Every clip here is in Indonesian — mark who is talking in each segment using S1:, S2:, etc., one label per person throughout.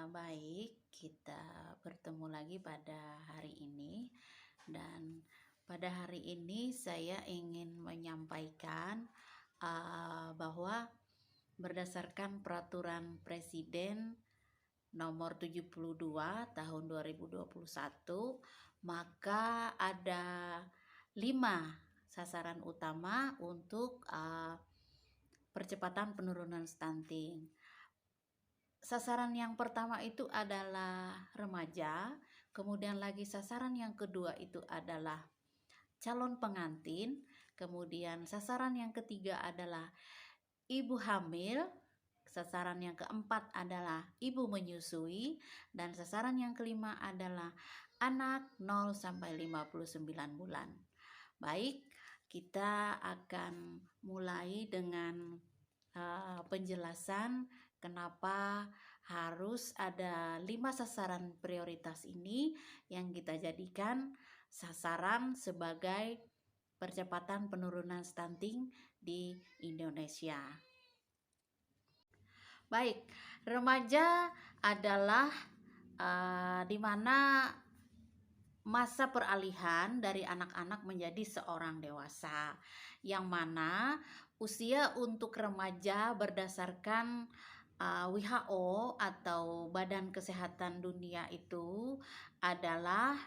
S1: Baik, kita bertemu lagi pada hari ini, dan pada hari ini saya ingin menyampaikan bahwa berdasarkan Peraturan Presiden Nomor 72 Tahun 2021, maka ada 5 sasaran utama untuk percepatan penurunan stunting. Sasaran yang pertama itu adalah remaja, kemudian lagi sasaran yang kedua itu adalah calon pengantin, kemudian sasaran yang ketiga adalah ibu hamil, sasaran yang keempat adalah ibu menyusui, dan sasaran yang kelima adalah anak 0 sampai 59 bulan. Baik, kita akan mulai dengan penjelasan kenapa harus ada 5 sasaran prioritas ini yang kita jadikan sasaran sebagai percepatan penurunan stunting di Indonesia. Baik, remaja adalah di mana masa peralihan dari anak-anak menjadi seorang dewasa, yang mana usia untuk remaja berdasarkan WHO atau Badan Kesehatan Dunia itu adalah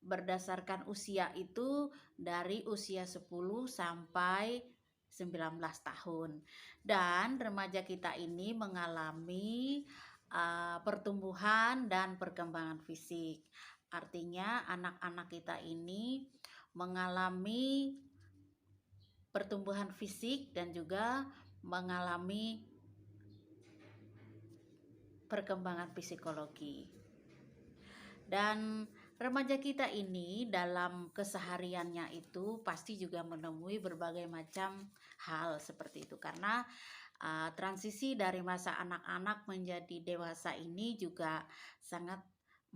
S1: berdasarkan usia itu dari usia 10 sampai 19 tahun, dan remaja kita ini mengalami pertumbuhan dan perkembangan fisik. Artinya anak-anak kita ini mengalami pertumbuhan fisik dan juga mengalami perkembangan psikologi. Dan remaja kita ini dalam kesehariannya itu pasti juga menemui berbagai macam hal seperti itu, karena transisi dari masa anak-anak menjadi dewasa ini juga sangat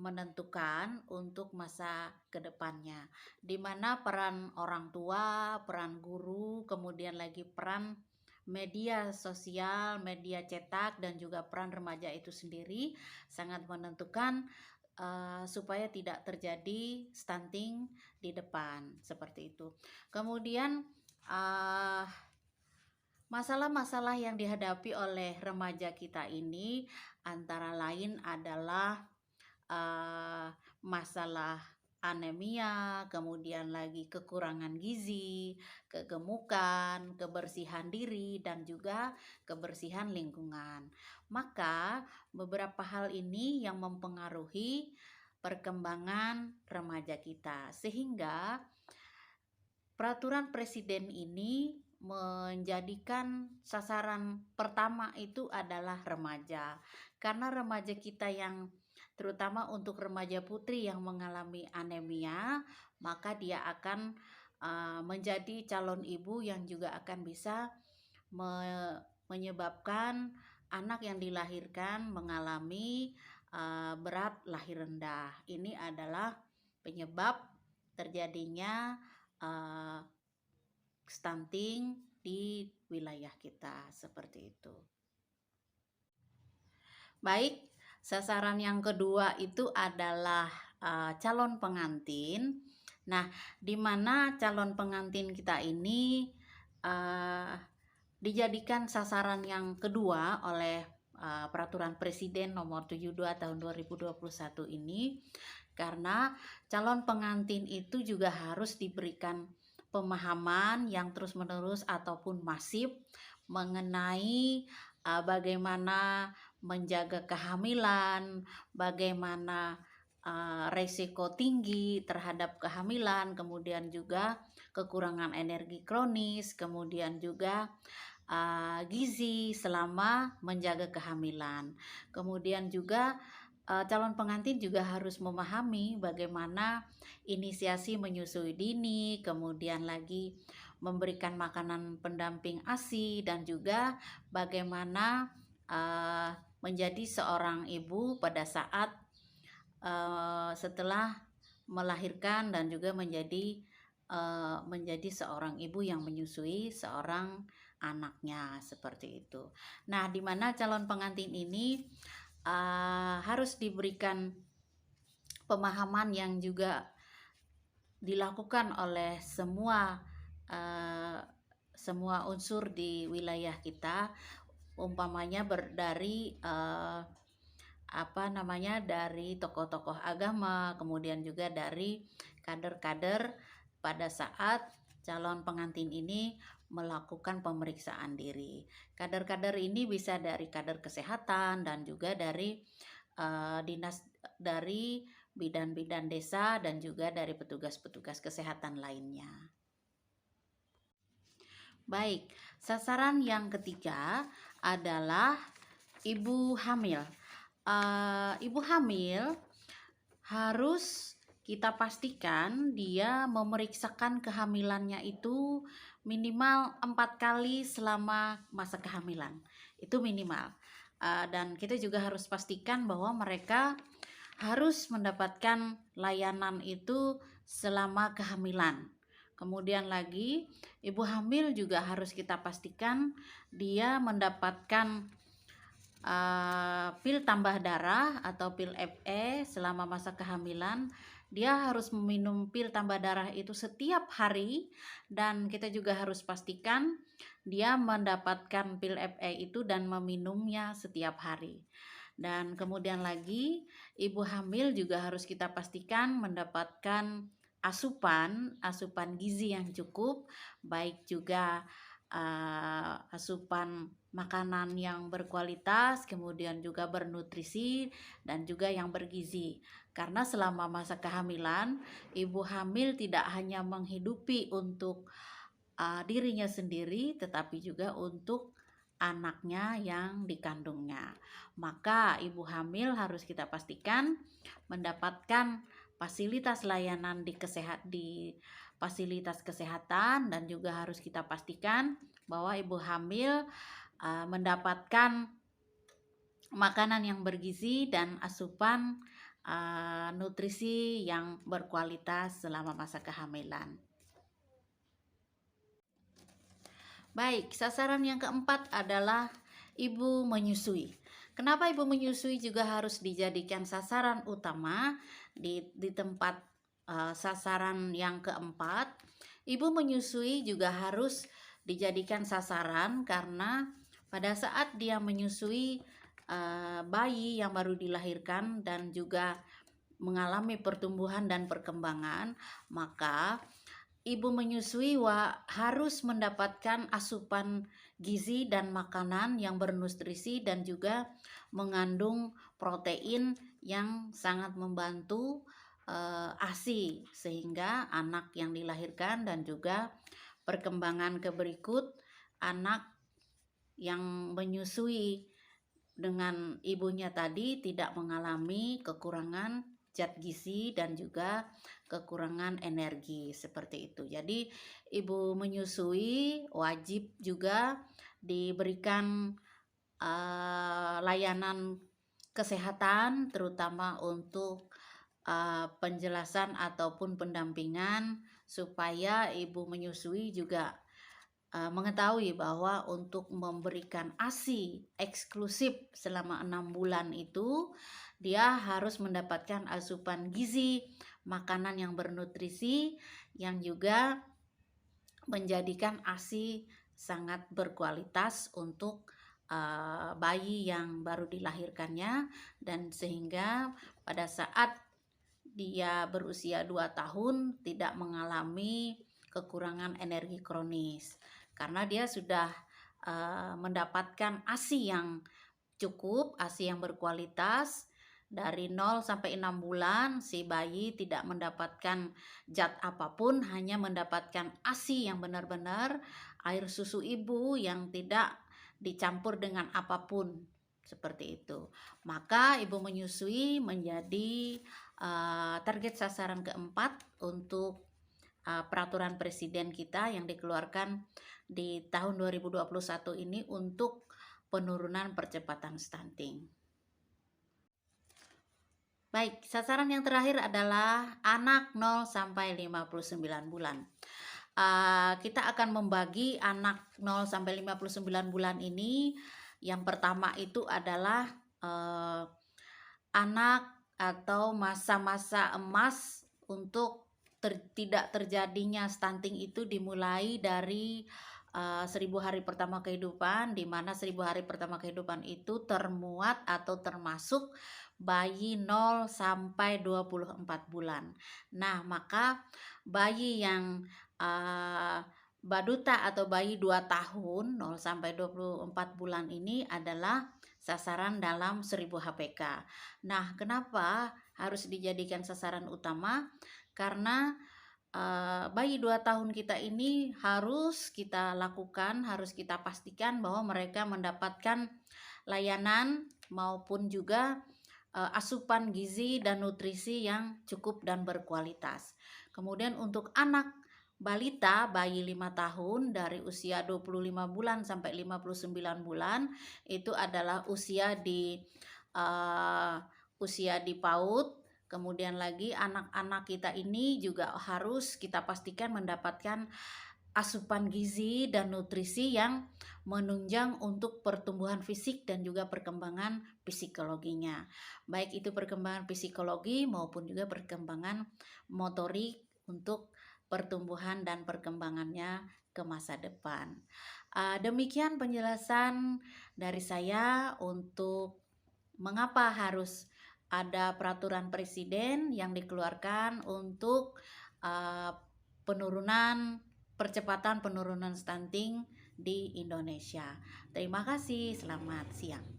S1: menentukan untuk masa kedepannya, di mana peran orang tua, peran guru, kemudian lagi peran media sosial, media cetak, dan juga peran remaja itu sendiri sangat menentukan supaya tidak terjadi stunting di depan seperti itu. Kemudian masalah-masalah yang dihadapi oleh remaja kita ini antara lain adalah masalah anemia, kemudian lagi kekurangan gizi, kegemukan, kebersihan diri, dan juga kebersihan lingkungan. Maka beberapa hal ini yang mempengaruhi perkembangan remaja kita, sehingga Peraturan Presiden ini menjadikan sasaran pertama itu adalah remaja, karena remaja kita yang terutama untuk remaja putri yang mengalami anemia, maka dia akan menjadi calon ibu yang juga akan bisa menyebabkan anak yang dilahirkan mengalami berat lahir rendah. Ini adalah penyebab terjadinya stunting di wilayah kita seperti itu. Baik, sasaran yang kedua itu adalah calon pengantin. Nah, di mana calon pengantin kita ini dijadikan sasaran yang kedua oleh Peraturan Presiden Nomor 72 Tahun 2021 ini, karena calon pengantin itu juga harus diberikan pemahaman yang terus-menerus ataupun masif mengenai bagaimana menjaga kehamilan, bagaimana resiko tinggi terhadap kehamilan, kemudian juga kekurangan energi kronis, kemudian juga gizi selama menjaga kehamilan. Kemudian juga calon pengantin juga harus memahami bagaimana inisiasi menyusui dini, kemudian lagi memberikan makanan pendamping ASI, dan juga bagaimana menjadi seorang ibu pada saat setelah melahirkan, dan juga menjadi seorang ibu yang menyusui seorang anaknya, seperti itu. Nah, di mana calon pengantin ini harus diberikan pemahaman yang juga dilakukan oleh semua unsur di wilayah kita, umpamanya dari dari tokoh-tokoh agama, kemudian juga dari kader-kader pada saat calon pengantin ini melakukan pemeriksaan diri. Kader-kader ini bisa dari kader kesehatan dan juga dari bidan-bidan desa dan juga dari petugas-petugas kesehatan lainnya. Baik, sasaran yang ketiga adalah ibu hamil. Ibu hamil harus kita pastikan dia memeriksakan kehamilannya itu minimal 4 kali selama masa kehamilan. Itu minimal. Dan kita juga harus pastikan bahwa mereka harus mendapatkan layanan itu selama kehamilan. Kemudian lagi, ibu hamil juga harus kita pastikan dia mendapatkan pil tambah darah atau pil FE selama masa kehamilan. Dia harus meminum pil tambah darah itu setiap hari, dan kita juga harus pastikan dia mendapatkan pil FE itu dan meminumnya setiap hari. Dan kemudian lagi, ibu hamil juga harus kita pastikan mendapatkan asupan gizi yang cukup, baik juga asupan makanan yang berkualitas, kemudian juga bernutrisi dan juga yang bergizi. Karena selama masa kehamilan, ibu hamil tidak hanya menghidupi untuk dirinya sendiri, tetapi juga untuk anaknya yang dikandungnya. Maka ibu hamil harus kita pastikan mendapatkan fasilitas layanan di fasilitas kesehatan, dan juga harus kita pastikan bahwa ibu hamil mendapatkan makanan yang bergizi dan asupan nutrisi yang berkualitas selama masa kehamilan. Baik, sasaran yang keempat adalah ibu menyusui. Kenapa ibu menyusui juga harus dijadikan sasaran utama di tempat sasaran yang keempat? Ibu menyusui juga harus dijadikan sasaran karena pada saat dia menyusui bayi yang baru dilahirkan dan juga mengalami pertumbuhan dan perkembangan, maka ibu menyusui harus mendapatkan asupan gizi dan makanan yang bernutrisi dan juga mengandung protein yang sangat membantu ASI, sehingga anak yang dilahirkan dan juga perkembangan berikut anak yang menyusui dengan ibunya tadi tidak mengalami kekurangan zat gizi dan juga kekurangan energi, seperti itu. Jadi ibu menyusui wajib juga diberikan layanan kesehatan, terutama untuk penjelasan ataupun pendampingan, supaya ibu menyusui juga mengetahui bahwa untuk memberikan ASI eksklusif selama 6 bulan itu dia harus mendapatkan asupan gizi, makanan yang bernutrisi yang juga menjadikan ASI sangat berkualitas untuk bayi yang baru dilahirkannya, dan sehingga pada saat dia berusia 2 tahun tidak mengalami kekurangan energi kronis, karena dia sudah mendapatkan ASI yang cukup, ASI yang berkualitas. Dari 0 sampai 6 bulan si bayi tidak mendapatkan zat apapun, hanya mendapatkan ASI yang benar-benar air susu ibu yang tidak dicampur dengan apapun, seperti itu. Maka ibu menyusui menjadi target sasaran keempat untuk peraturan presiden kita yang dikeluarkan di tahun 2021 ini untuk penurunan percepatan stunting. Baik, sasaran yang terakhir adalah anak 0 sampai 59 bulan. kita akan membagi anak 0 sampai 59 bulan ini. Yang pertama itu adalah anak atau masa-masa emas untuk tidak terjadinya stunting itu dimulai dari 1000 hari pertama kehidupan, di mana 1000 hari pertama kehidupan itu termuat atau termasuk bayi 0 sampai 24 bulan. Nah, maka bayi yang baduta atau bayi 2 tahun 0 sampai 24 bulan ini adalah sasaran dalam 1000 HPK. Nah, kenapa harus dijadikan sasaran utama? Karena bayi 2 tahun kita ini harus kita lakukan, harus kita pastikan bahwa mereka mendapatkan layanan maupun juga asupan gizi dan nutrisi yang cukup dan berkualitas. Kemudian untuk anak balita bayi 5 tahun dari usia 25 bulan sampai 59 bulan itu adalah usia di PAUD. Kemudian lagi anak-anak kita ini juga harus kita pastikan mendapatkan asupan gizi dan nutrisi yang menunjang untuk pertumbuhan fisik dan juga perkembangan psikologinya. Baik itu perkembangan psikologi maupun juga perkembangan motorik untuk pertumbuhan dan perkembangannya ke masa depan. Demikian penjelasan dari saya untuk mengapa harus ada peraturan presiden yang dikeluarkan untuk percepatan penurunan stunting di Indonesia. Terima kasih, selamat siang.